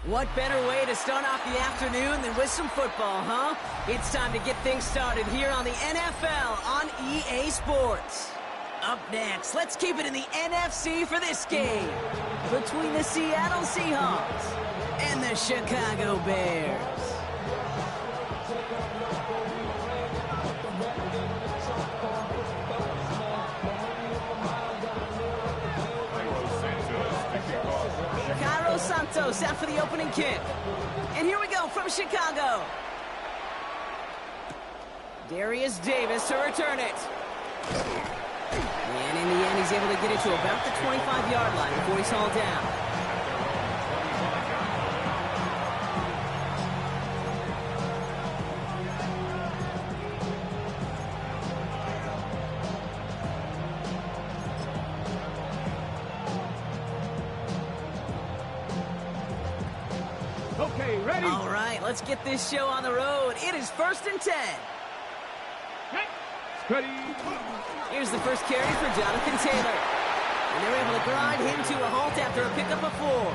What better way to start off the afternoon than with some football, huh? It's time to get things started here on the NFL on EA Sports. Up next, let's keep it in the NFC for this game between the Seattle Seahawks and the Chicago Bears. Santos out for the opening kick. And here we go from Chicago. Darius Davis to return it. And in the end, he's able to get it to about the 25-yard line before he's hauled down. Okay, ready? All right, let's get this show on the road. It is 1st and 10. Ready? Here's the first carry for Jonathan Taylor. And they're able to grind him to a halt after a pickup of 4.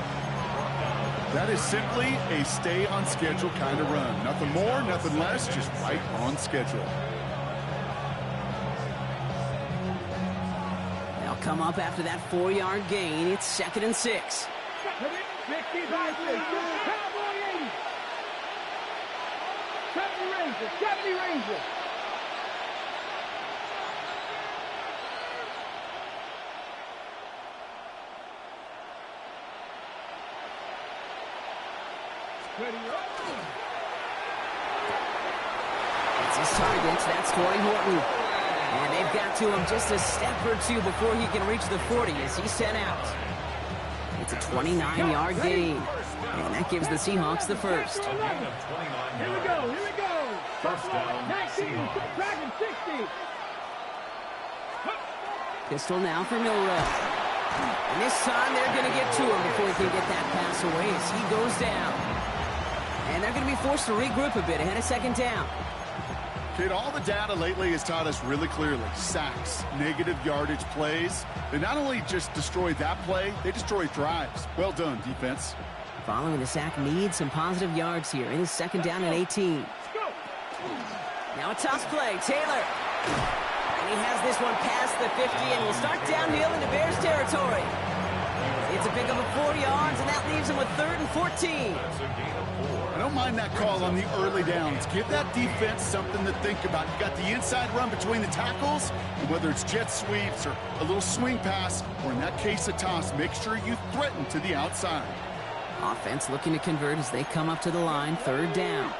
That is simply a stay-on-schedule kind of run. Nothing more, nothing less, just right on schedule. They'll come up after that 4-yard gain. It's 2nd and 6. 65, 70 Rangers. It's his target. That's Torrey Horton. And they've got to him just a step or two before he can reach the 40 as he's sent out. It's a 29-yard gain. And that gives the Seahawks the first. Here we go. First down, 19, Dragon 60. Pistol now for Milrow. And this time they're going to get to him before he can get that pass away as he goes down. And they're going to be forced to regroup a bit ahead of 2nd down. Kid, all the data lately has taught us really clearly. Sacks, negative yardage plays. They not only just destroy that play, they destroy drives. Well done, defense. Following the sack needs some positive yards here. It is 2nd down and 18. Now a toss play, Taylor. And he has this one past the 50 and will start downhill into Bears territory. It's a pickup of 4 yards, and that leaves him with 3rd and 14. I don't mind that call on the early downs. Give that defense something to think about. You got the inside run between the tackles, and whether it's jet sweeps or a little swing pass, or in that case a toss, make sure you threaten to the outside. Offense looking to convert as they come up to the line, 3rd down.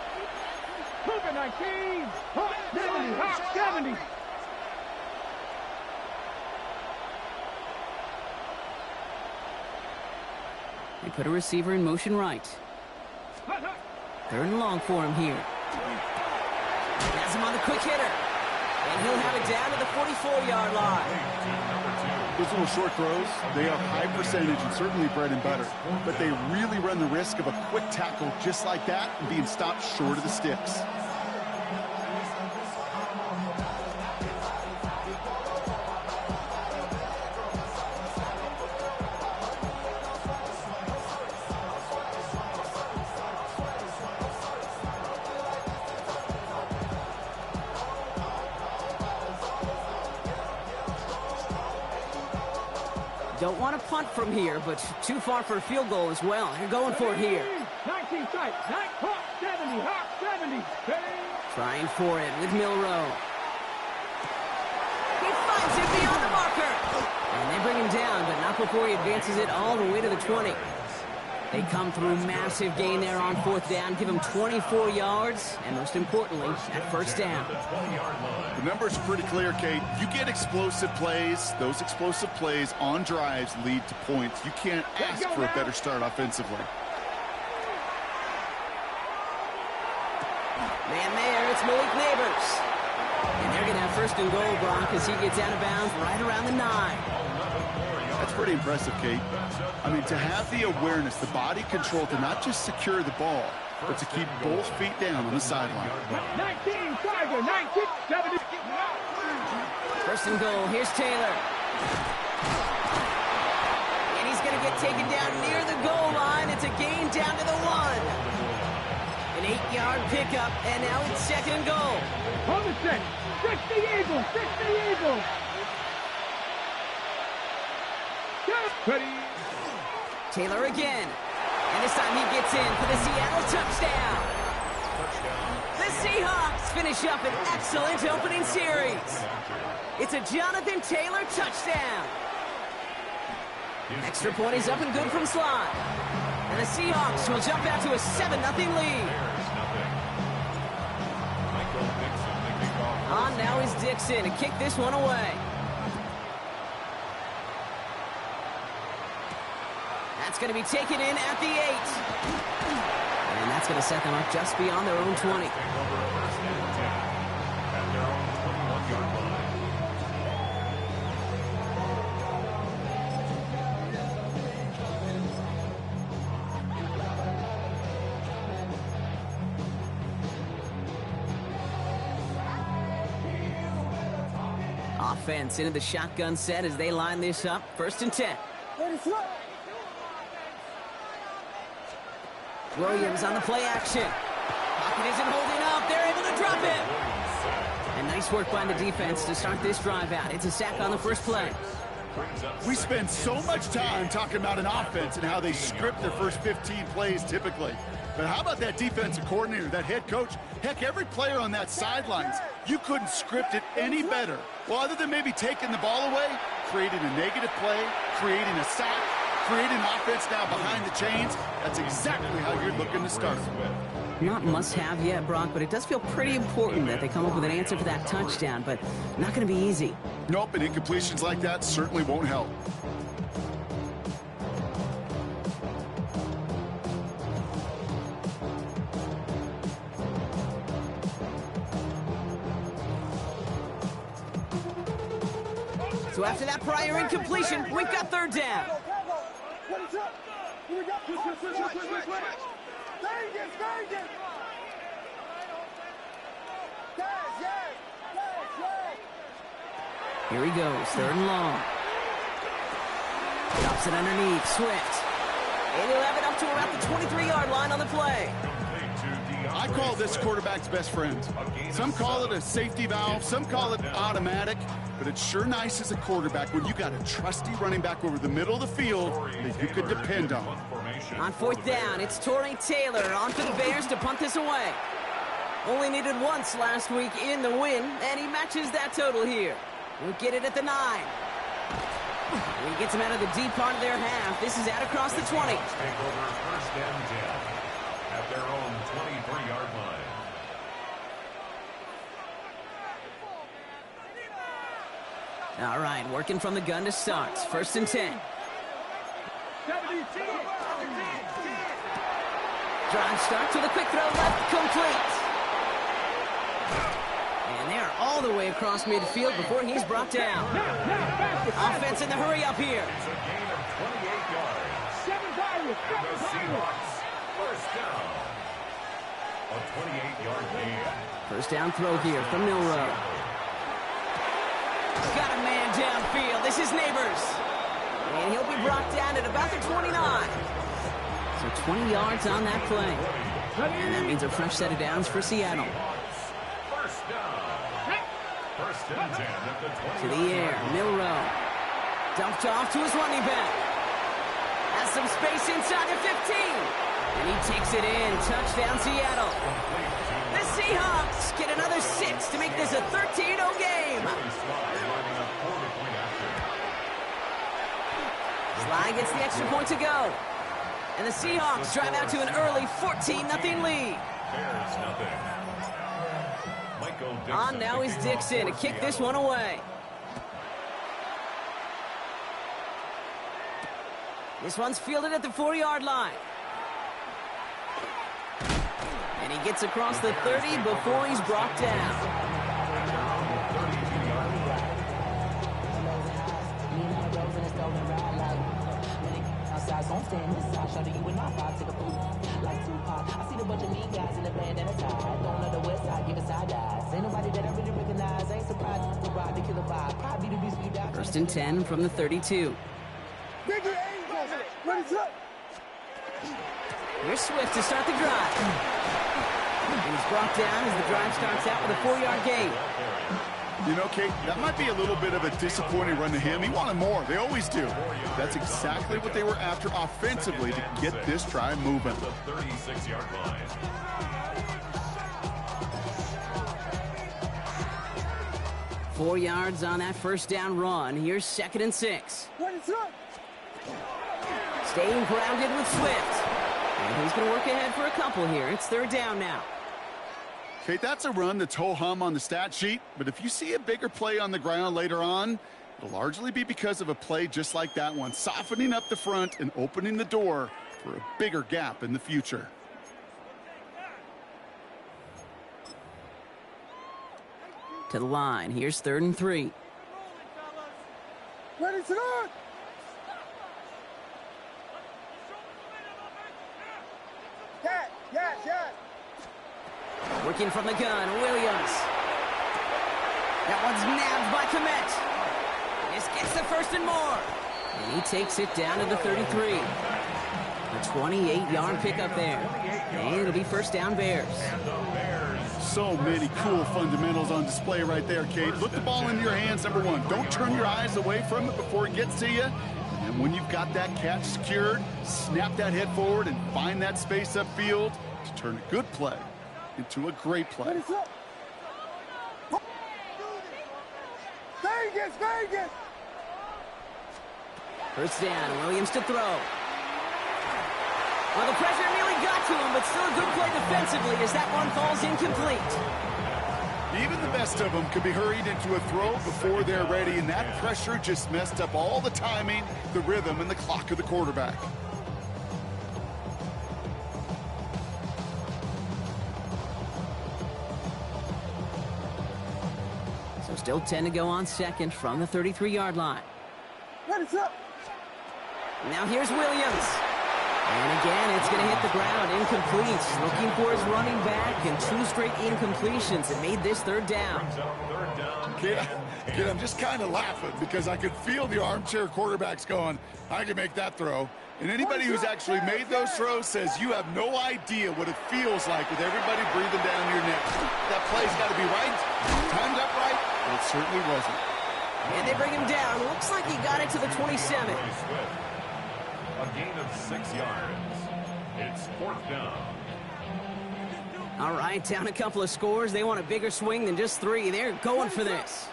19, Hawk 70, Hawk 70. They put a receiver in motion right. 3rd and long for him here. Has him on the quick hitter. And he'll have it down to the 44-yard line. Those little short throws, they are high percentage and certainly bread and butter. But they really run the risk of a quick tackle just like that and being stopped short of the sticks. Don't want to punt from here, but too far for a field goal as well. They're going for it here. 19 strike, Hawk 70, Hawk 70. Trying for it with Milrow. He finds it beyond the marker. And they bring him down, but not before he advances it all the way to the 20. They come through massive gain there on 4th down, give him 24 yards, and most importantly, that 1st down. The numbers are pretty clear, Kate. You get explosive plays. Those explosive plays on drives lead to points. You can't ask for a better start offensively. Man there, it's Malik Neighbors. And they're going to have 1st and goal, Brock, as he gets out of bounds right around the 9. That's pretty impressive, Kate. I mean, to have the awareness, the body control to not just secure the ball, but to keep both feet down on the sideline. 19, Tiger, 19, 70. 1st and goal, here's Taylor. And he's going to get taken down near the goal line. It's It's a gain down to the 1. An 8-yard pickup, and now it's second and goal. On the set. 60 Eagles. 60 Eagles. Ready. Taylor again. And this time he gets in for the Seattle touchdown. The Seahawks finish up an excellent opening series. It's a Jonathan Taylor touchdown. Extra point is up and good from slot. And the Seahawks will jump out to a 7-0 lead. On now is Dixon to kick this one away. That's going to be taken in at the 8. And that's going to set them up just beyond their own 20. Offense into the shotgun set as they line this up. 1st and 10. Williams on the play action. Pocket isn't holding up. They're able to drop it. And nice work by the defense to start this drive out. It's a sack on the first play. We spend so much time talking about an offense and how they script their first 15 plays typically. But how about that defensive coordinator, that head coach? Heck, every player on that sidelines, you couldn't script it any better. Well, other than maybe taking the ball away, creating a negative play, creating a sack, creating offense now behind the chains. That's exactly how you're looking to start. Not must-have yet, Brock, but it does feel pretty important that they come up with an answer for that touchdown, but not going to be easy. Nope, and incompletions like that certainly won't help. So after that prior incompletion, we've got 3rd down. Here he goes, 3rd and long. Drops it underneath, Swift. And he'll have it up to about the 23-yard line on the play. I call this quarterback's best friend. Some call it a safety valve, some call it automatic, but it's sure nice as a quarterback when you got a trusty running back over the middle of the field that you could depend on. On 4th down, it's Torrey Taylor on for the Bears to punt this away. Only needed once last week in the win, and he matches that total here. We'll get it at the 9. He gets him out of the deep part of their half. This is out across the 20. Take over 1st and 10 at their own 23-yard line. All right, working from the gun to start. 1st and 10. Drive starts with a quick throw left, complete. And they are all the way across midfield before he's brought down. Offense in the hurry up here. It's a gain of 28 yards. And the Seahawks, 1st down. A 28-yard gain. 1st down throw here from Milrow. Got a man downfield. This is Neighbors. And he'll be brought down at about the 29. So 20 yards on that play. And that means a fresh set of downs for Seattle. 1st down. 1st and 10 at the 20. To the air, Milrow. Dumped off to his running back. Has some space inside the 15. And he takes it in. Touchdown, Seattle. The Seahawks get another 6 to make this a 13-0 game. Sly gets the extra point to go. And the Seahawks drive out to an early 14-0 lead. On now is Dixon to kick this one away. This one's fielded at the 4-yard line. And he gets across the 30 before he's brought down. First and 10 from the 32. Biggie Angels, what is up? Here's Swift to start the drive. And he's brought down as the drive starts out with a 4-yard gain. You know, Kate, that might be a little bit of a disappointing run to him. He wanted more. They always do. That's exactly what they were after offensively to get this drive moving. The 36-yard line. 4 yards on that first down run. Here's 2nd and 6. Staying grounded with Swift. And he's going to work ahead for a couple here. It's 3rd down now. Kate, that's a run that's ho-hum on the stat sheet, but if you see a bigger play on the ground later on, it'll largely be because of a play just like that one, softening up the front and opening the door for a bigger gap in the future. To the line. Here's 3rd and 3. Ready to run! Yes. Working from the gun, Williams. That one's nabbed by Komet. This gets the 1st and more. And he takes it down to the 33. A 28-yard pickup there. And it'll be 1st down Bears. So many cool fundamentals on display right there, Kate. Look the ball into your hands, number one. Don't turn your eyes away from it before it gets to you. And when you've got that catch secured, snap that head forward and find that space upfield to turn a good play into a great play. Vegas! 1st down, Williams to throw. Well, the pressure nearly got to him, but still a good play defensively as that one falls incomplete. Even the best of them could be hurried into a throw before they're ready, and that pressure just messed up all the timing, the rhythm, and the clock of the quarterback. So still 10 to go on 2nd from the 33-yard line. Ready, up. Now here's Williams. And again, it's going to hit the ground, incomplete. Looking for his running back, and 2 straight incompletions. It made this 3rd down. Kid, I'm just kind of laughing because I could feel the armchair quarterbacks going, I can make that throw. And anybody who's actually made those throws says you have no idea what it feels like with everybody breathing down your neck. That play's got to be right, timed up right, and it certainly wasn't. And they bring him down. Looks like he got it to the 27. A gain of 6 yards. It's 4th down. All right, down a couple of scores. They want a bigger swing than just 3. They're going for this.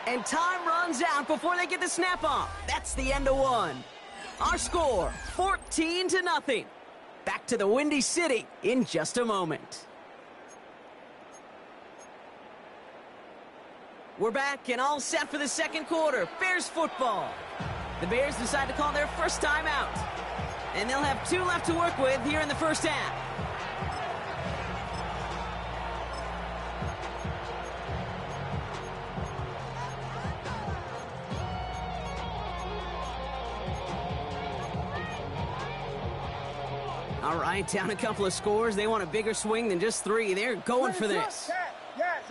And time runs out before they get the snap off. That's the end of 1. Our score, 14-0. Back to the Windy City in just a moment. We're back and all set for the 2nd quarter. Bears football. The Bears decide to call their first time out. And they'll have 2 left to work with here in the 1st half. All right, down a couple of scores. They want a bigger swing than just 3. They're going for this. Yes.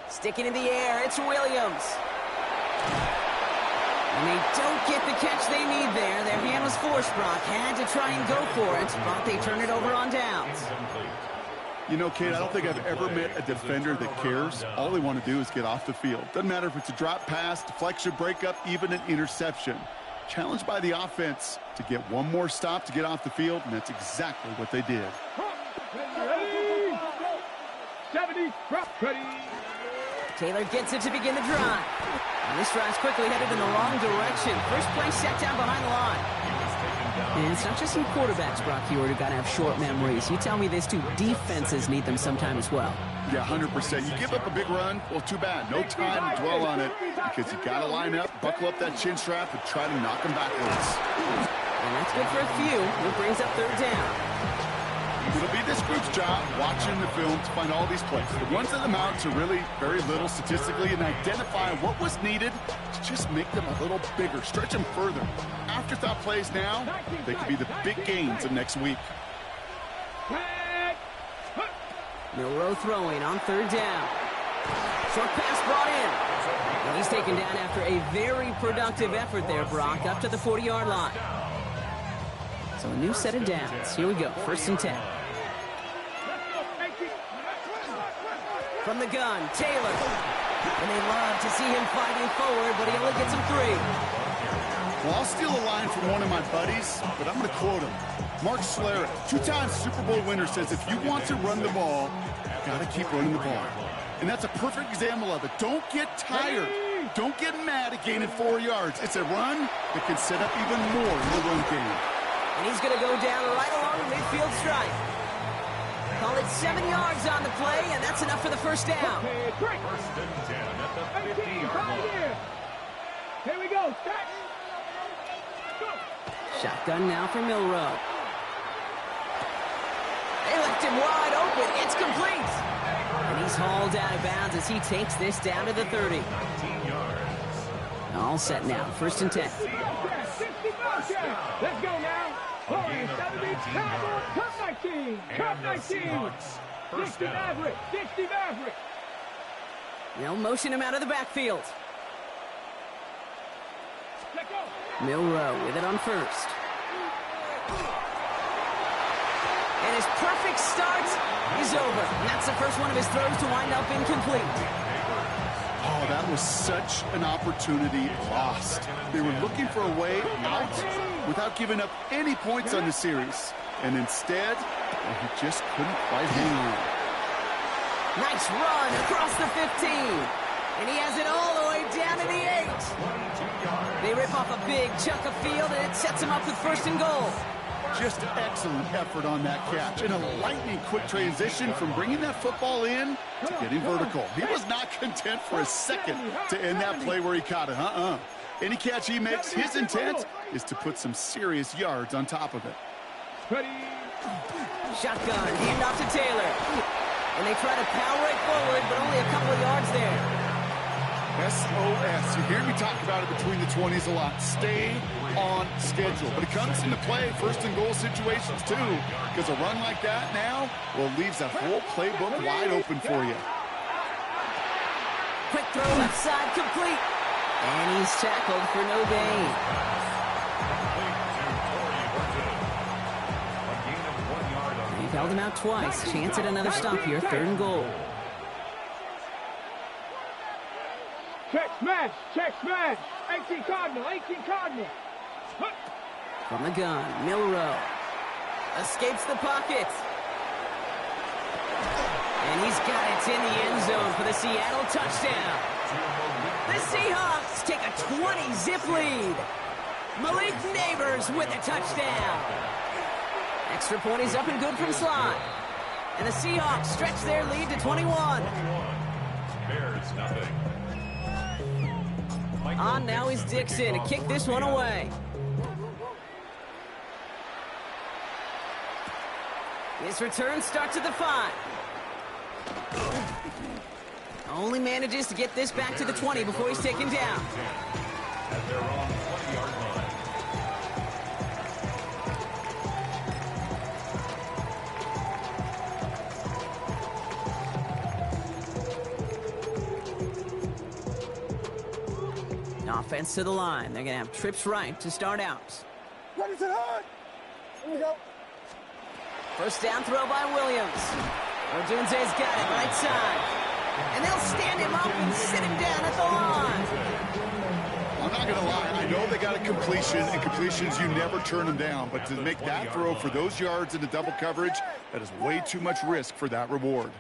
Sticking in the air, it's Williams. And they don't get the catch they need there. Their hand was forced, Brock. Had to try and go for it, but they turn it over on downs. You know, Kate, I don't think I've ever met a defender that cares. All they want to do is get off the field. Doesn't matter if it's a drop pass, deflection, breakup, even an interception. Challenged by the offense to get one more stop to get off the field, and that's exactly what they did. Ready. 70, drop, ready. Taylor gets it to begin the drive. And this drive's quickly headed in the wrong direction. First play set down behind the line. And it's not just some quarterbacks, Brock Hewitt, who got to have short memories. You tell me this too, defenses need them sometime as well. Yeah, 100%. You give up a big run, well, too bad. No time to dwell on it because you got to line up, buckle up that chin strap, and try to knock them backwards. And that's good for a few. It brings up 3rd down. It'll be this group's job watching the film to find all these plays. The ones that amount to really very little statistically and identify what was needed to just make them a little bigger, stretch them further. Afterthought plays now, they could be the big gains of next week. Milroe throwing on 3rd down. Short pass brought in. And he's taken down after a very productive effort there, Brock, up to the 40-yard line. So a new set of downs. Here we go, 1st and 10. From the gun, Taylor. And they love to see him fighting forward, but he only gets him 3. Well, I'll steal a line from one of my buddies, but I'm going to quote him. Mark Schlereth, 2-time Super Bowl winner, says if you want to run the ball, you got to keep running the ball. And that's a perfect example of it. Don't get tired. Don't get mad at gaining 4 yards. It's a run that can set up even more in the run game. And he's going to go down right along the midfield stripe. Call it 7 yards on the play, and that's enough for the 1st down. 1st and 10 at the 50-yard line. Here we go. Start. Go. Shotgun now for Milrow. They left him wide open. It's complete. And he's hauled out of bounds as he takes this down to the 30. 19 yards. All set now. 1st and 10. Let's go now. A gain of 19 yards. Cut 19. Cut And the 19. Seahawks, 1st 60 down. Maverick. 60 Maverick. They'll motion him out of the backfield. Let go. Milrow with it on 1st. And his perfect start is over. And that's the first one of his throws to wind up incomplete. Oh, that was such an opportunity lost. They were looking for a way out without giving up any points on the series. And instead, he just couldn't quite hang on. Nice run across the 15. And he has it all the way down to the 8. They rip off a big chunk of field, and it sets him up with 1st and goal. Just excellent effort on that catch. And a lightning quick transition from bringing that football in to getting vertical. He was not content for a second to end that play where he caught it. Any catch he makes, his intent is to put some serious yards on top of it. Ready. Shotgun, handoff to Taylor. And they try to power it forward, but only a couple of yards there. SOS. You hear me talk about it between the 20s a lot. Stay on schedule. But it comes into play 1st and goal situations too, because a run like that now, well, leaves that whole playbook wide open for you. Quick throw left side, complete. And he's tackled for no gain. They've held him out twice. Chance at another stop here. 3rd and goal. Check smash. Check smash. 18 Cardinal. 18 Cardinal. From the gun, Milrow escapes the pocket. And he's got it in the end zone for the Seattle touchdown. The Seahawks take a 20-zip lead. Malik Neighbors with a touchdown. Extra point is up and good from slot. And the Seahawks stretch their lead to 21. Bears nothing. On now is Dixon to kick this one away. His return starts at the 5. Only manages to get this back to the 20 before he's taken down. At their own 20-yard line. Offense to the line. They're going to have trips right to start out. Ready to hard. Here we go. 1st down throw by Williams. Odunze's got it right side. And they'll stand him up and sit him down at the line. I'm not going to lie. I know they got a completion, and completions, you never turn them down. But to make that throw for those yards into double coverage, that is way too much risk for that reward.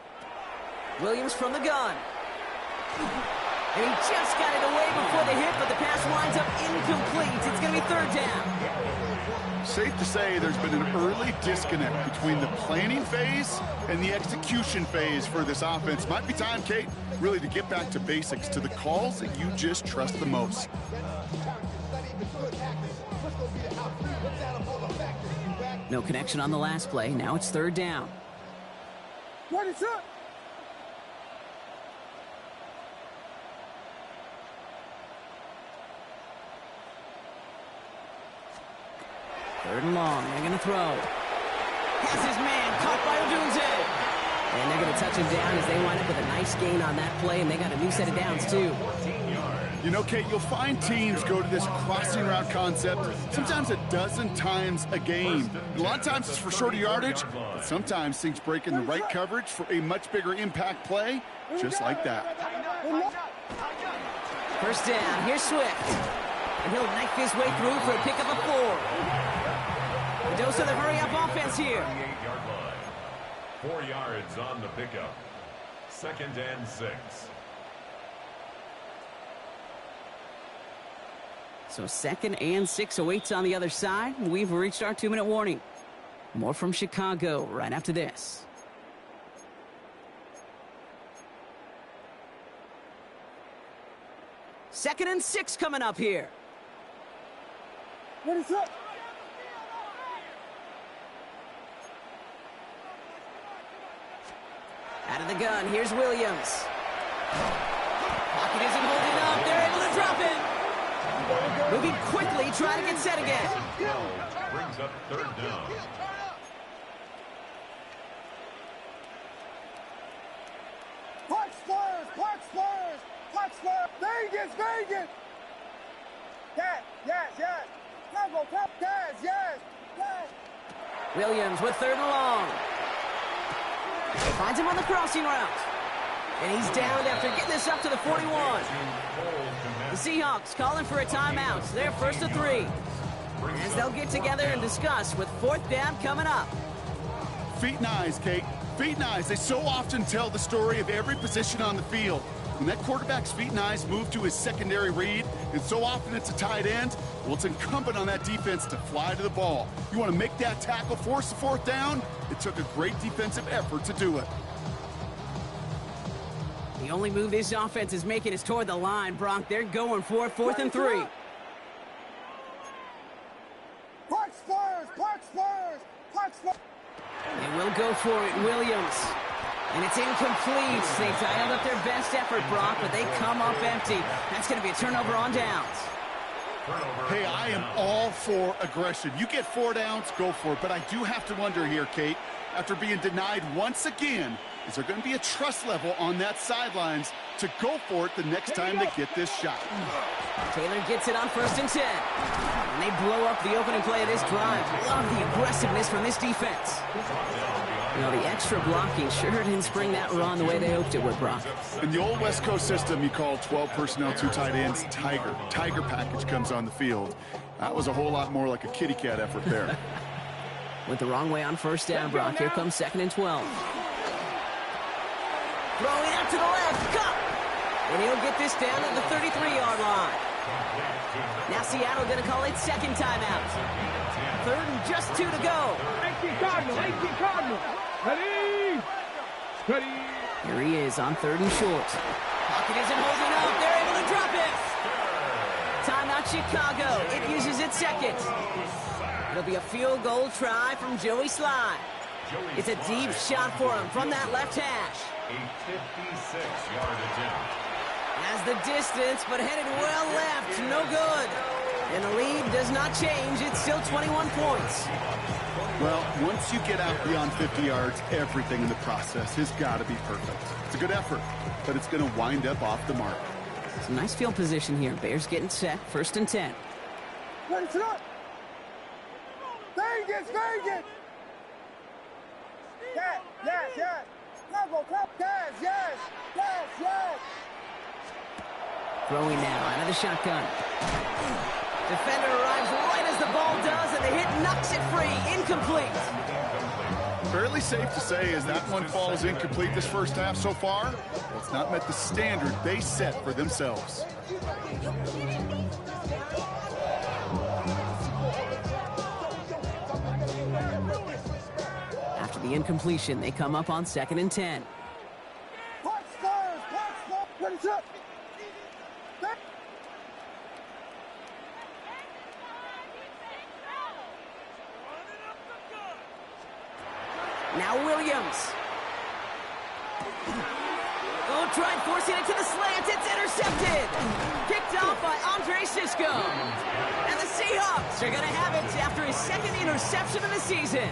Williams from the gun. And he just got it away before the hit, but the pass winds up incomplete. It's going to be 3rd down. Safe to say there's been an early disconnect between the planning phase and the execution phase for this offense. Might be time, Kate, really to get back to basics, to the calls that you just trust the most. No connection on the last play. Now it's 3rd down. What is up? Third and long. They're going to throw. Has his man caught by Odunze. And they're going to touch him down as they wind up with a nice gain on that play, and they got a new set of downs, too. You know, Kate, you'll find teams go to this crossing route concept sometimes a dozen times a game. A lot of times it's for shorter yardage, but sometimes things break in the right coverage for a much bigger impact play, just like that. First down, here's Swift. And he'll knife his way through for a pickup of 4. A dose of the hurry-up offense here. 4 yards on the pickup. 2nd and 6. So 2nd and 6 awaits on the other side. We've reached our 2-minute warning. More from Chicago right after this. Second and 6 coming up here. What is up? Out of the gun, here's Williams. Pocket isn't holding up. They're able to drop it. Moving quickly, trying to get set again. Brings up 3rd down. Park Spurs! Park Spurs! Park Spurs! Vegas! Vegas! Yes! Tackle, yes! Williams with 3rd and long. Finds him on the crossing route. And he's down after getting this up to the 41. The Seahawks calling for a timeout. They're 1st and 3. As they'll get together and discuss with 4th down coming up. Feet and eyes, Kate. Feet and eyes. They so often tell the story of every position on the field. When that quarterback's feet and eyes move to his secondary read, and so often it's a tight end, well, it's incumbent on that defense to fly to the ball. You want to make that tackle, force the 4th down? It took a great defensive effort to do it. The only move this offense is making is toward the line, Brock. They're going for it, 4th and 3. Park Spurs! Park Spurs! Park Spurs! They will go for it, Williams. And it's incomplete. They dialed up their best effort, Brock, but they come up empty. That's going to be a turnover on downs. Hey, I am all for aggression. You get 4 downs, go for it. But I do have to wonder here, Kate, after being denied once again, is there going to be a trust level on that sidelines to go for it the next time they get this shot? Taylor gets it on 1st and 10. And they blow up the opening play of this drive. Love the aggressiveness from this defense. You know, the extra blocking sure didn't spring that run the way they hoped it would, Brock. In the old West Coast system, you call 12 personnel, 2 tight ends, Tiger. Tiger package comes on the field. That was a whole lot more like a kitty cat effort there. Went the wrong way on 1st down, Brock. Here comes 2nd and 12. Throwing out to the left. Cup! And he'll get this down at the 33-yard line. Now Seattle going to call it 2nd timeout. 3rd and just 2 to go. 18 Cardinal! Ready! Here he is on 3rd and short. Pocket isn't holding up. They're able to drop it. Timeout Chicago. It uses its 2nd. It'll be a field goal try from Joey Sly. It's a deep shot for him from that left hash. A 56-yard attempt. Has the distance, but headed well left. No good. And the lead does not change. It's still 21 points. Well, once you get out beyond 50 yards, everything in the process has got to be perfect. It's a good effort, but it's going to wind up off the mark. Some nice field position here. Bears getting set. 1st and 10. Ready to run! Vegas! Yes! Tackle, yes! Throwing now out of the shotgun. Defender arrives right as the ball does, and the hit knocks it free. Incomplete. Fairly safe to say as that one falls incomplete this first half so far, it's not met the standard they set for themselves. After the incompletion, they come up on 2nd and 10. Park Spurs! Ready to... Now Williams. Oh, tried forcing it to the slant. It's intercepted. Picked off by Andre Sisco. And the Seahawks Seahawks are going to have it after his second interception of the season.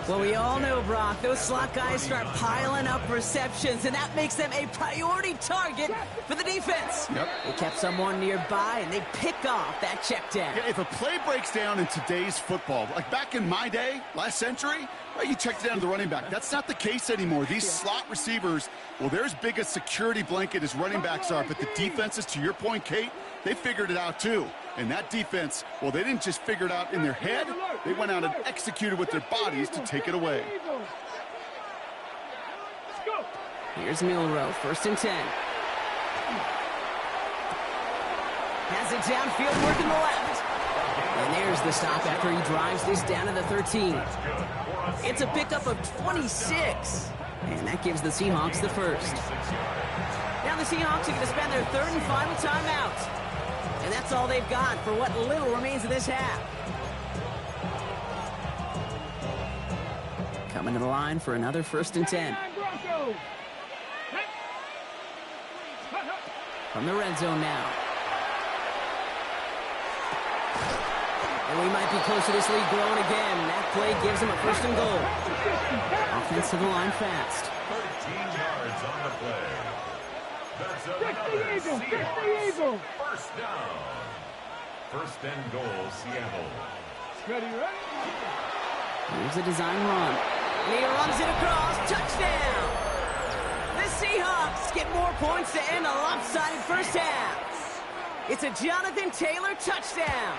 Well, we all know, Brock, those slot guys start piling up receptions, and that makes them a priority target for the defense. Yep. They kept someone nearby, and they pick off that check down. Yeah, if a play breaks down in today's football, like back in my day, last century, well, you checked down to the running back. That's not the case anymore. These slot receivers, well, they're as big a security blanket as running backs are, but the defenses, to your point, Kate, they figured it out too. And that defense, well, they didn't just figure it out in their head. They went out and executed with their bodies to take it away. Here's Milrow, 1st and 10. Has it downfield, working the left. And there's the stop after he drives this down to the 13. It's a pickup of 26. And that gives the Seahawks the first. Now the Seahawks are going to spend their 3rd and final timeout. And that's all they've got for what little remains of this half. Coming to the line for another 1st and 10. From the red zone now. And we might be close to this lead growing again. That play gives them a 1st and goal. Offense to the line fast. 13 yards on the play. That's Eagle! Seahawks. First down. 1st and goal, Seattle. Ready? Here's a design run. And he runs it across. Touchdown! The Seahawks get more points to end a lopsided first half. It's a Jonathan Taylor touchdown.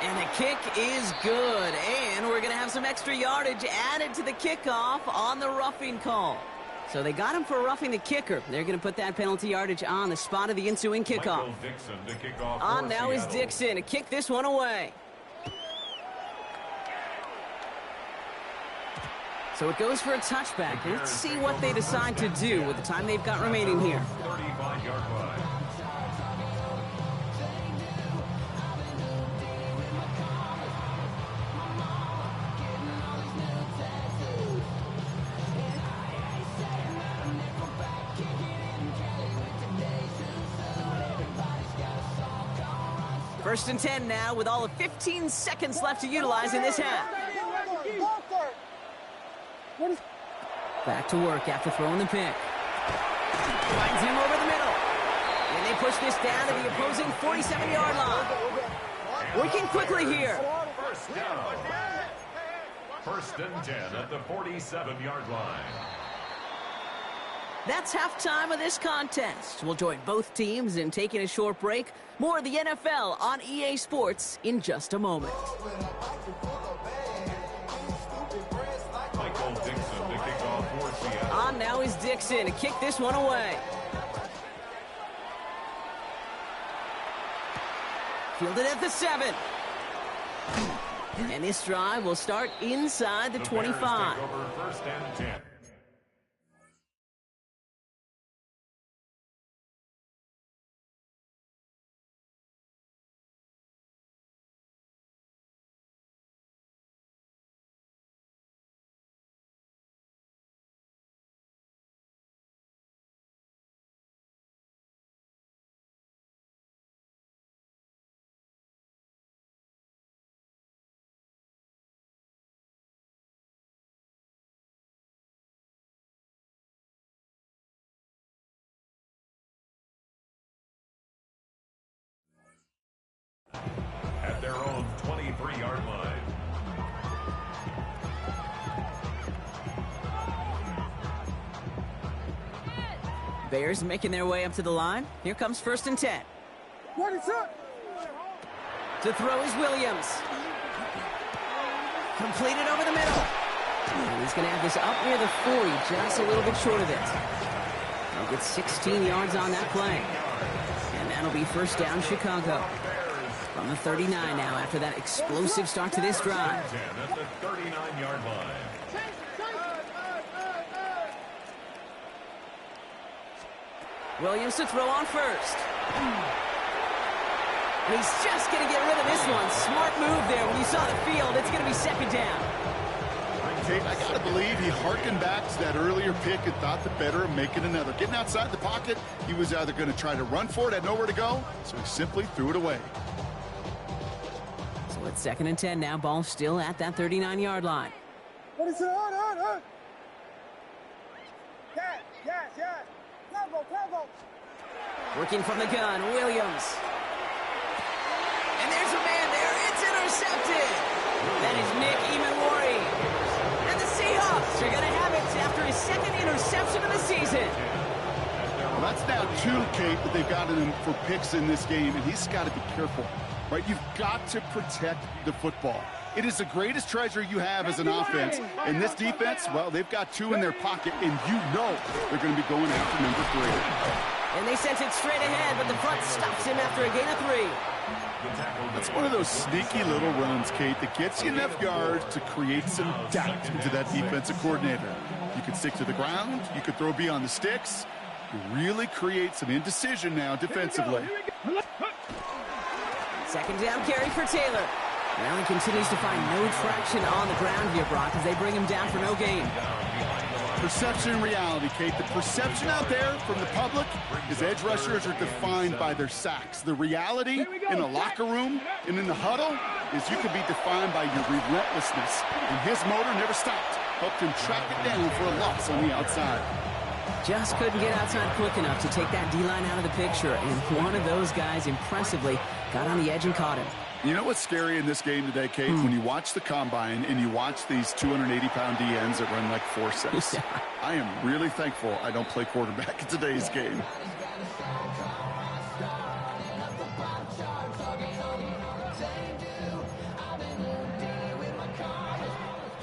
And the kick is good. And we're going to have some extra yardage added to the kickoff on the roughing call. So they got him for roughing the kicker. They're going to put that penalty yardage on the spot of the ensuing kickoff. Dixon to kick off. On now is Seattle. Dixon to kick this one away. So it goes for a touchback. Let's see what they decide to do with the time they've got remaining here. 35-yard line. First and 10 now with all of 15 seconds left to utilize in this half. Back to work after throwing the pick. Finds him over the middle. And they push this down to the opposing 47-yard line. Working quickly here. First down. 1st and 10 at the 47-yard line. That's halftime of this contest. We'll join both teams in taking a short break. More of the NFL on EA Sports in just a moment. Michael Dixon to kick off for Seattle. On now is Dixon to kick this one away. Fielded at the 7. And this drive will start inside the 25. Bears take over 1st and 10. At their own 23-yard line. Bears making their way up to the line. Here comes 1st and 10. What is up? To throw is Williams. Completed over the middle. And he's going to have this up near the 40, just a little bit short of it. He'll get 16 yards on that play. And that'll be 1st down Chicago. From the 39 now after that explosive start to this drive. At the 39-yard line. Williams to throw on 1st. And he's just going to get rid of this one. Smart move there. When you saw the field, it's going to be 2nd down. Kate, I got to believe he harkened back to that earlier pick and thought the better of making another. Getting outside the pocket, he was either going to try to run for it, had nowhere to go, so he simply threw it away. So it's 2nd and 10 now. Ball still at that 39-yard line. What is it? Yes. Tempo. Working from the gun, Williams. And there's a man there. It's intercepted. That is Nick Imanwari. And the Seahawks are going to have it after his 2nd interception of the season. Well, that's now 2, Kate, that they've gotten him for picks in this game, and he's got to be careful, right? You've got to protect the football. It is the greatest treasure you have as an offense. And this defense, well, they've got 2 in their pocket, and you know they're going to be going after number 3. And they sent it straight ahead, but the front stops him after a gain of 3. That's one of those sneaky little runs, Kate, that gets you enough yards to create some doubt into that defensive coordinator. You can stick to the ground. You can throw beyond the sticks. You really create some indecision now defensively. 2nd down carry for Taylor. Well, he continues to find no traction on the ground here, Brock, as they bring him down for no gain. Perception and reality, Kate. The perception out there from the public is edge rushers are defined by their sacks. The reality in the locker room and in the huddle is you could be defined by your relentlessness. And his motor never stopped. Helped him track it down for a loss on the outside. Just couldn't get outside quick enough to take that D-line out of the picture, and one of those guys impressively got on the edge and caught him. You know what's scary in this game today, Kate? When you watch the combine and you watch these 280-pound DNs that run like 4.6. Yeah. I am really thankful I don't play quarterback in today's game.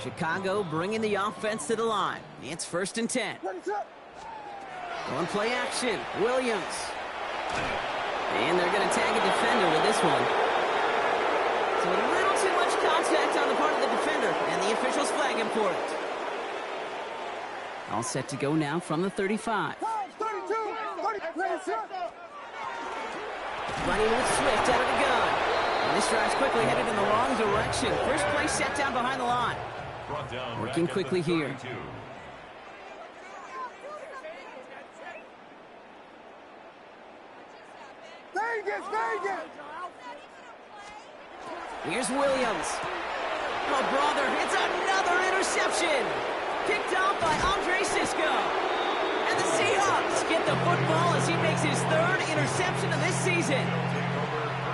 Chicago bringing the offense to the line. It's 1st and 10. On play action, Williams. And they're going to tag a defender with this one. So a little too much contact on the part of the defender, and the officials flag him for it. All set to go now from the 35. Running with Swift out of the gun. And this drive's quickly headed in the wrong direction. First play set down behind the line. Working quickly here. Vegas! Here's Williams. Oh, brother, it's another interception. Picked off by Andre Sisco. And the Seahawks get the football as he makes his 3rd interception of this season.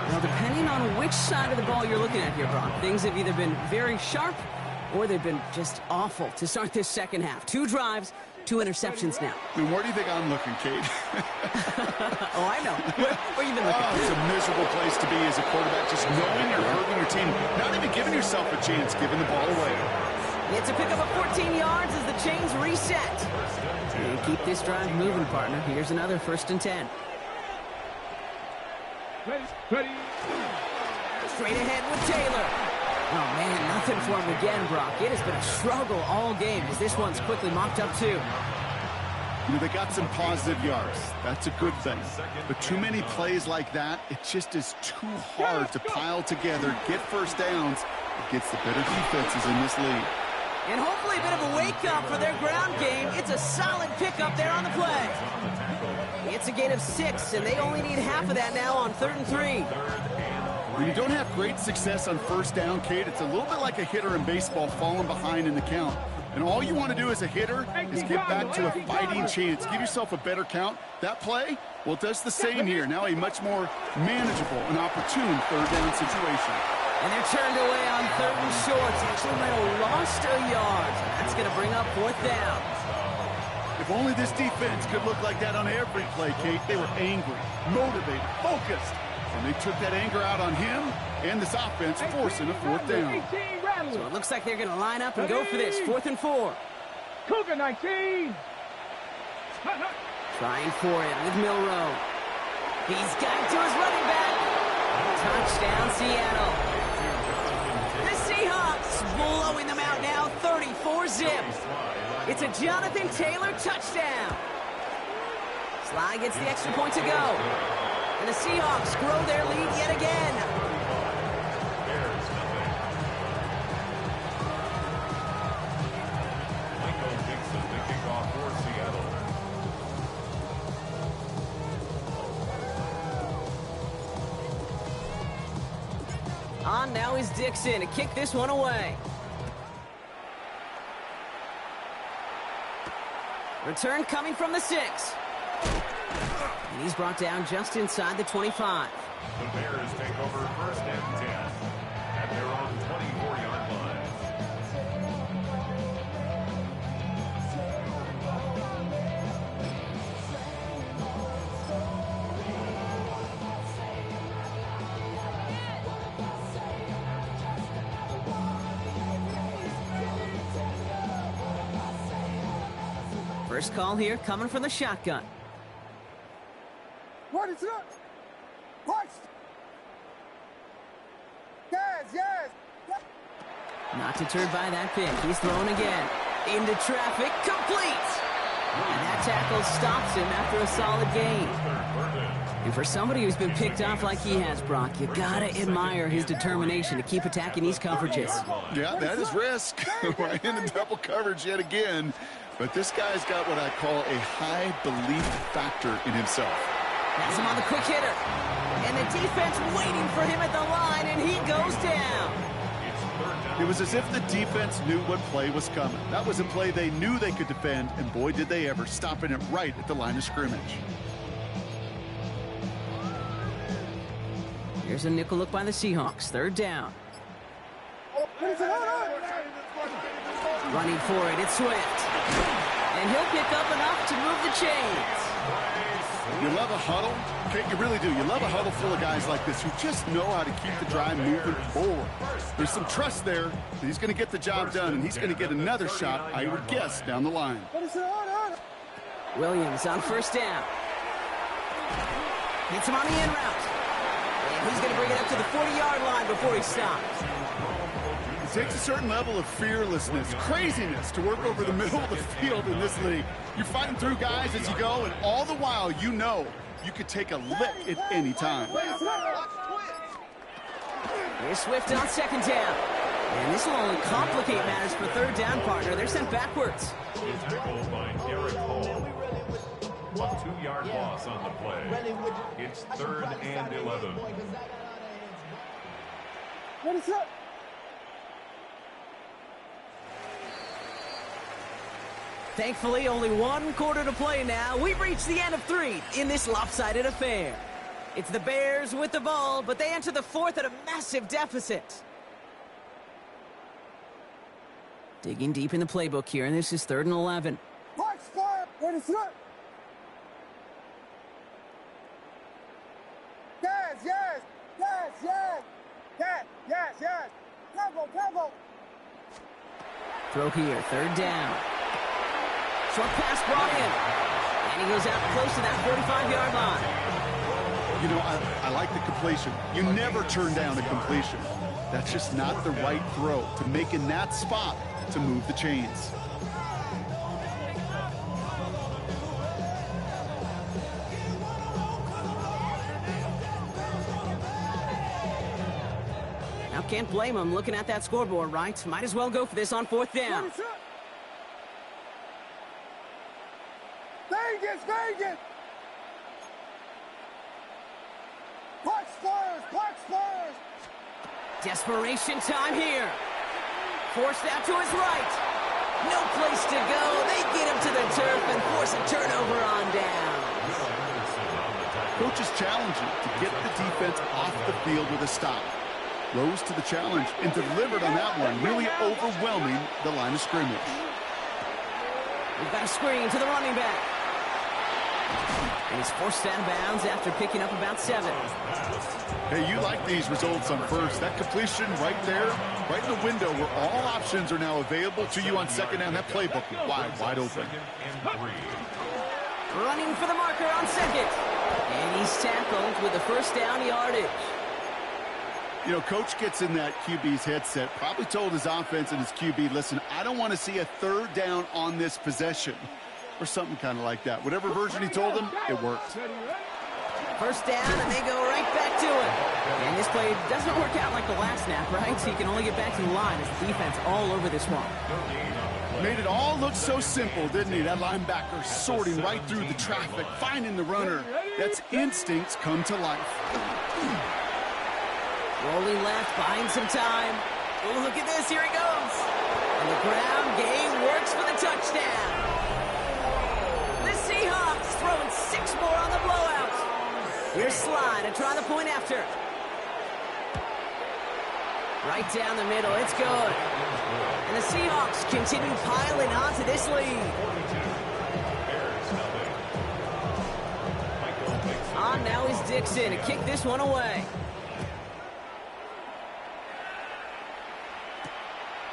Well, depending on which side of the ball you're looking at here, Brock, things have either been very sharp or they've been just awful to start this 2nd half. 2 drives, 2 interceptions now. And where do you think I'm looking, Kate? Oh, I know. Where you been looking? It's a miserable place to be as a quarterback, just knowing you're hurting your team, not even giving yourself a chance, giving the ball away. It's a pickup of 14 yards as the chains reset. And keep this drive moving, partner. Here's another 1st and 10. Ready. Straight ahead with Taylor. Oh, man, nothing for him again, Brock. It has been a struggle all game as this one's quickly mopped up, too. You know, they got some positive yards. That's a good thing. But too many plays like that, it just is too hard to pile together, get first downs against the better defenses in this league. And hopefully a bit of a wake-up for their ground game. It's a solid pickup there on the play. It's a gain of 6, and they only need half of that now on 3rd and 3. When you don't have great success on first down, Kate, it's a little bit like a hitter in baseball falling behind in the count. And all you want to do as a hitter is get back to a fighting chance. Give yourself a better count. That play, well, it does the same here. Now a much more manageable and opportune 3rd down situation. And they're turned away on 3rd and short. Actually might have lost a yard. That's going to bring up 4th down. If only this defense could look like that on every play, Kate. They were angry, motivated, focused. And they took that anger out on him and this offense, forcing a 4th down. So it looks like they're going to line up and go for this. 4th and 4. Cougar 19. Trying for it with Milrow. He's got it to his running back. Touchdown, Seattle. The Seahawks blowing them out now, 34-zip. It's a Jonathan Taylor touchdown. Sly gets the extra point to go. And the Seahawks grow their lead yet again. Michael Dixon, the kickoff for Seattle. on. Now is Dixon to kick this one away. Return coming from the 6. And he's brought down just inside the 25. The Bears take over first and 10 at their own 24-yard line. First call here coming from the shotgun. What is it? Punch! Yes! Not deterred by that pick. He's thrown again. Into traffic. Complete! And that tackle stops him after a solid gain. And for somebody who's been picked off like he has, Brock, you gotta admire his determination to keep attacking these coverages. Yeah, that is risk. Right into double coverage yet again. But this guy's got what I call a high belief factor in himself. Has him on the quick hitter. And the defense waiting for him at the line, and he goes down. It was as if the defense knew what play was coming. That was a play they knew they could defend, and boy, did they ever, stopping it right at the line of scrimmage. Here's a nickel look by the Seahawks. Third down. Running for it, it's Swift. And he'll pick up enough to move the chains. You love a huddle? Okay, you really do. You love a huddle full of guys like this who just know how to keep the drive moving forward. There's some trust there that he's going to get the job done, and he's going to get another shot, I would guess, down the line. Williams on first down. Hits him on the in route. And he's going to bring it up to the 40-yard line before he stops. It takes a certain level of fearlessness, craziness to work over the middle of the field in this league. You're fighting through guys as you go, and all the while you know you could take a lick at any time. Here's Swift on second down. And this will only complicate matters for third down, partner. They're sent backwards. Tackled by Derek Hall. A 2-yard loss on the play. It's 3rd and 11. What is up? Thankfully, only one quarter to play now. We've reached the end of 3 in this lopsided affair. It's the Bears with the ball, but they enter the 4th at a massive deficit. Digging deep in the playbook here, and this is 3rd and 11. Punch fire! What is up? Yes! Tempo! Throw here, 3rd down. Short pass brought in. And he goes out close to that 45-yard line. You know, I like the completion. You never turn down a completion. That's just not the right throw to make in that spot to move the chains. Now can't blame him looking at that scoreboard, right? Might as well go for this on 4th down. Vegas! Punch first! Desperation time here. Forced out to his right. No place to go. They get him to the turf and force a turnover on down. Coach is challenging to get the defense off the field with a stop. Rose to the challenge and delivered on that one, really overwhelming the line of scrimmage. We've got a screen to the running back. And he's forced out of bounds after picking up about 7. Hey, you like these results on first. That completion right there, right in the window where all options are now available to you on second down. That playbook wide open. Running for the marker on second. And he's tackled with the first down yardage. You know, Coach gets in that QB's headset, probably told his offense and his QB, listen, I don't want to see a 3rd down on this possession. Or something kind of like that. Whatever version he told him, it worked. First down, and they go right back to it. And this play doesn't work out like the last snap, right? So he can only get back to the line as the defense all over this one. Made it all look so simple, didn't he? That linebacker sorting right through the traffic, finding the runner. That's instincts come to life. Rolling left, buying some time. Oh, look at this, here he goes. And the ground game works for the touchdown. The Seahawks throwing 6 more on the blowout. Here's Sly to try the point after. Right down the middle, it's good. And the Seahawks continue piling onto this lead. On now is Dixon to kick this one away.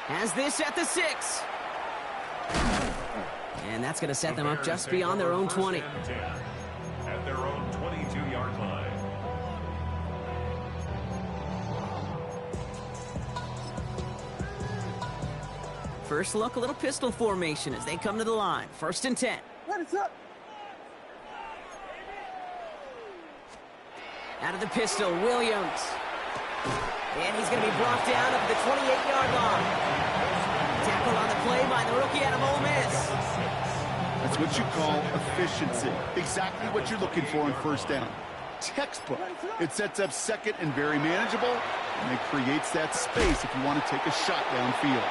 Has this at the 6. And that's going to set them up just beyond their own 20. At their own 22-yard line. First look, a little pistol formation as they come to the line. 1st and 10. Out of the pistol, Williams. And he's going to be brought down up at the 28-yard line. Tackle on the play by the rookie out of Ole Miss. That's what you call efficiency. Exactly what you're looking for on 1st down. Textbook. It sets up 2nd and very manageable, and it creates that space if you want to take a shot downfield.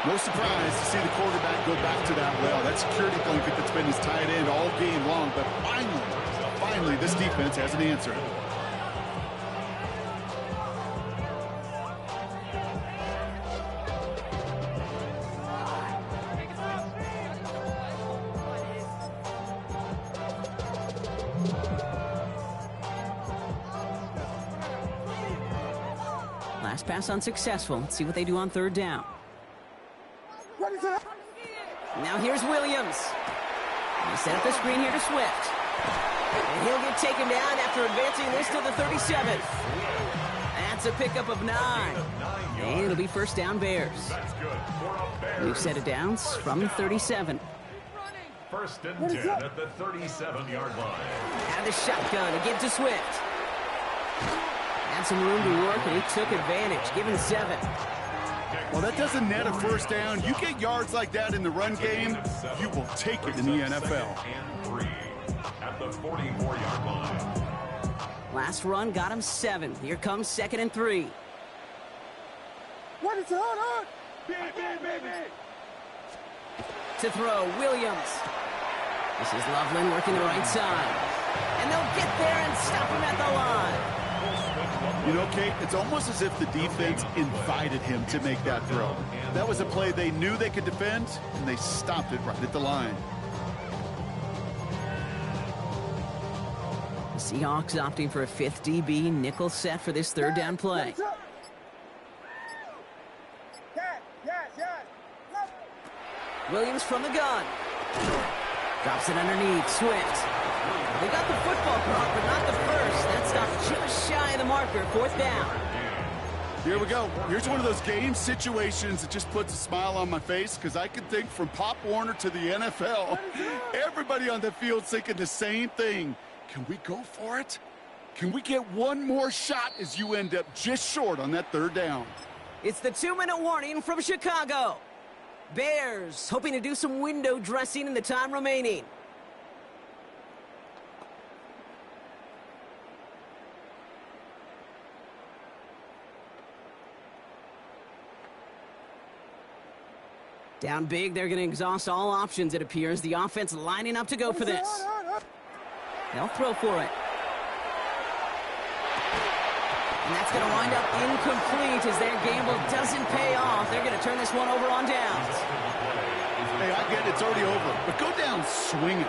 No surprise to see the quarterback go back to that well. That security blanket that's been his tight end all game long, but finally, this defense has an answer. Last pass unsuccessful. Let's see what they do on 3rd down. Now here's Williams. He set up the screen here to Swift. And he'll get taken down after advancing this to the 37. That's a pickup of 9. And it'll be 1st down Bears. New set of downs from the 37. 1st and 10 at the 37-yard line. Out of the shotgun, again to Swift. Had some room to work, and he took advantage, giving 7. Well, that doesn't net a 1st down. You get yards like that in the run game, you will take it in the NFL. And 3 at the 44-yard line. Last run got him 7. Here comes 2nd and 3. To throw, Williams. This is Loveland working the right side. And they'll get there and stop him at the line. You know, Kate, it's almost as if the defense invited him to make that throw. That was a play they knew they could defend, and they stopped it right at the line. The Seahawks opting for a 5th DB nickel set for this 3rd down play. Williams from the gun. Drops it underneath. Swift. They got the football clock, but not the first. That stopped just shy of the marker. 4th down. Here we go. Here's one of those game situations that just puts a smile on my face because I can think from Pop Warner to the NFL. Everybody on the field's thinking the same thing. Can we go for it? Can we get one more shot as you end up just short on that 3rd down? It's the 2-minute warning from Chicago. Bears hoping to do some window dressing in the time remaining. Down big, they're going to exhaust all options, it appears. The offense lining up to go for this. They'll throw for it. And that's going to wind up incomplete as their gamble doesn't pay off. They're going to turn this one over on downs. Hey, I get it. It's already over. But go down swinging.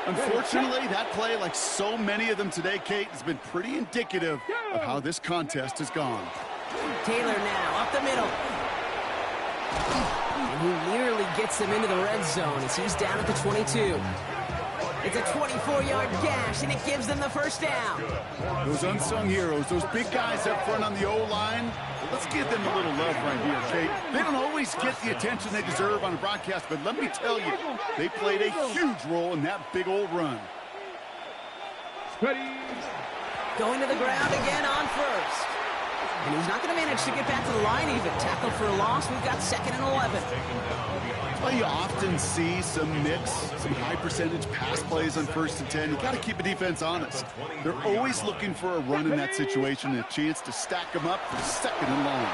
Unfortunately, that play, like so many of them today, Kate, has been pretty indicative of how this contest has gone. Taylor now up the middle. And he nearly gets them into the red zone as he's down at the 22. It's a 24-yard gash, and it gives them the 1st down. Those unsung heroes, those big guys up front on the O-line, let's give them a little love right here, Kate. They don't always get the attention they deserve on a broadcast, but let me tell you, they played a huge role in that big old run. Ready. Going to the ground again on 1st. And he's not going to manage to get back to the line even. Tackle for a loss. We've got 2nd and 11. Well, you often see some mix, some high-percentage pass plays on 1st and 10. You got to keep a defense honest. They're always looking for a run in that situation and a chance to stack them up for 2nd and long.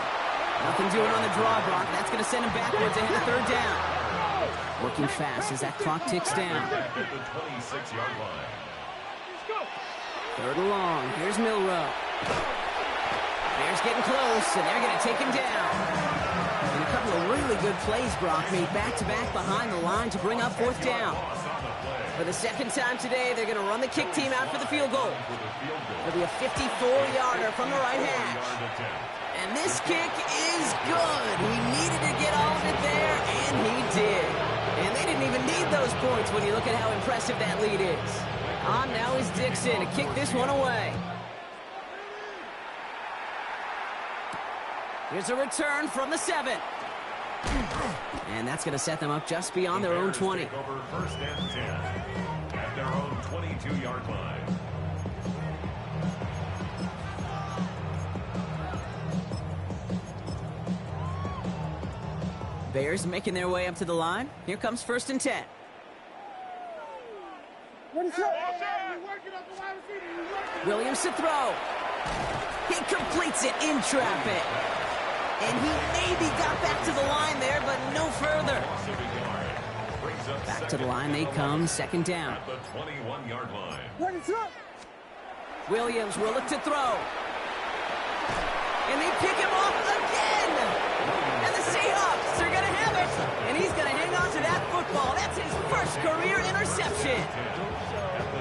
Nothing doing on the draw, Brock. That's going to send him backwards ahead of 3rd down. Working fast as that clock ticks down. 3rd and long. Here's Milrow. Bears getting close, and they're going to take him down. And a couple of really good plays, Brock, made back-to-back behind the line to bring up 4th down. For the 2nd time today, they're going to run the kick team out for the field goal. It'll be a 54-yarder from the right hash. And this kick is good. He needed to get all of it there, and he did. And they didn't even need those points when you look at how impressive that lead is. On now is Dixon to kick this one away. Here's a return from the 7. And that's going to set them up just beyond their own 20. Take over 1st and 10 at their own 22-yard line. Bears making their way up to the line. Here comes 1st and 10. Williams to throw. He completes it in traffic. And he maybe got back to the line there, but no further. Back to the line they come, 2nd down. At the 21-yard line. Williams will look to throw. And they pick him off again. And the Seahawks are going to have it. And he's going to hang on to that football. That's his 1st career interception.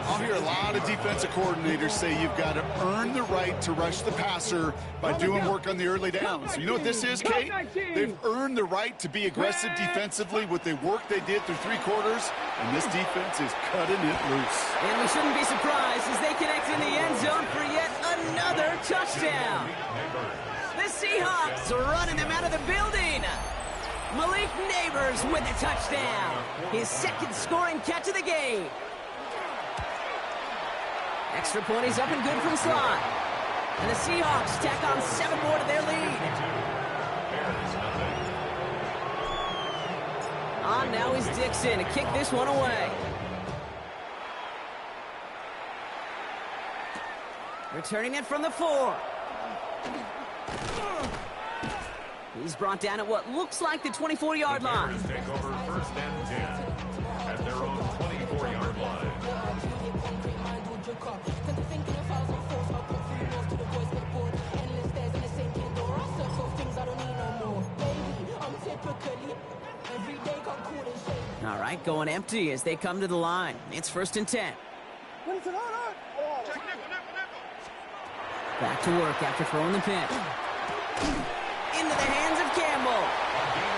I'll hear a lot of defensive coordinators say you've got to earn the right to rush the passer by doing work on the early downs. You know what this is, Kate? They've earned the right to be aggressive defensively with the work they did through 3 quarters, and this defense is cutting it loose. And we shouldn't be surprised as they connect in the end zone for yet another touchdown. The Seahawks are running them out of the building. Malik Neighbors with a touchdown. His 2nd scoring catch of the game. Extra point is up and good from slot. And the Seahawks tack on 7 more to their lead. On now is Dixon to kick this one away. Returning it from the 4. He's brought down at what looks like the 24-yard line. Take over 1st and 10 at their own 24-yard line. All right, going empty as they come to the line. It's 1st and 10. Back to work after throwing the pin. Into the hands of Campbell.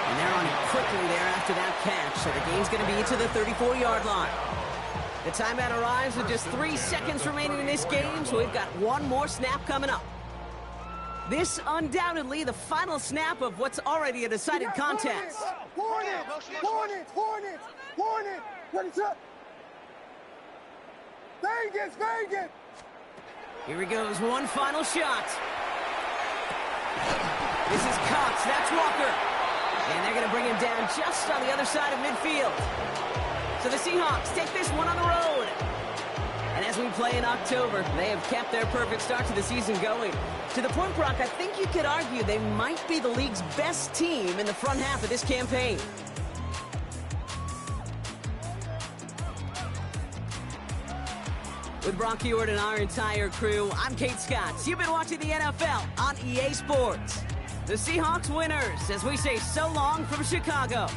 And they're on it quickly there after that catch. So the game's going to be to the 34-yard line. The timeout arrives with just 3 seconds remaining in this game, so we've got one more snap coming up. This undoubtedly the final snap of what's already a decided contest. Hornets! Ready, up! Vegas! Here he goes, one final shot. This is Cox, that's Walker. And they're going to bring him down just on the other side of midfield. So the Seahawks take this one on the road. And as we play in October, they have kept their perfect start to the season going. To the point, Brock, I think you could argue they might be the league's best team in the front half of this campaign. With Brock Ewart and our entire crew, I'm Kate Scott. You've been watching the NFL on EA Sports. The Seahawks winners, as we say so long from Chicago.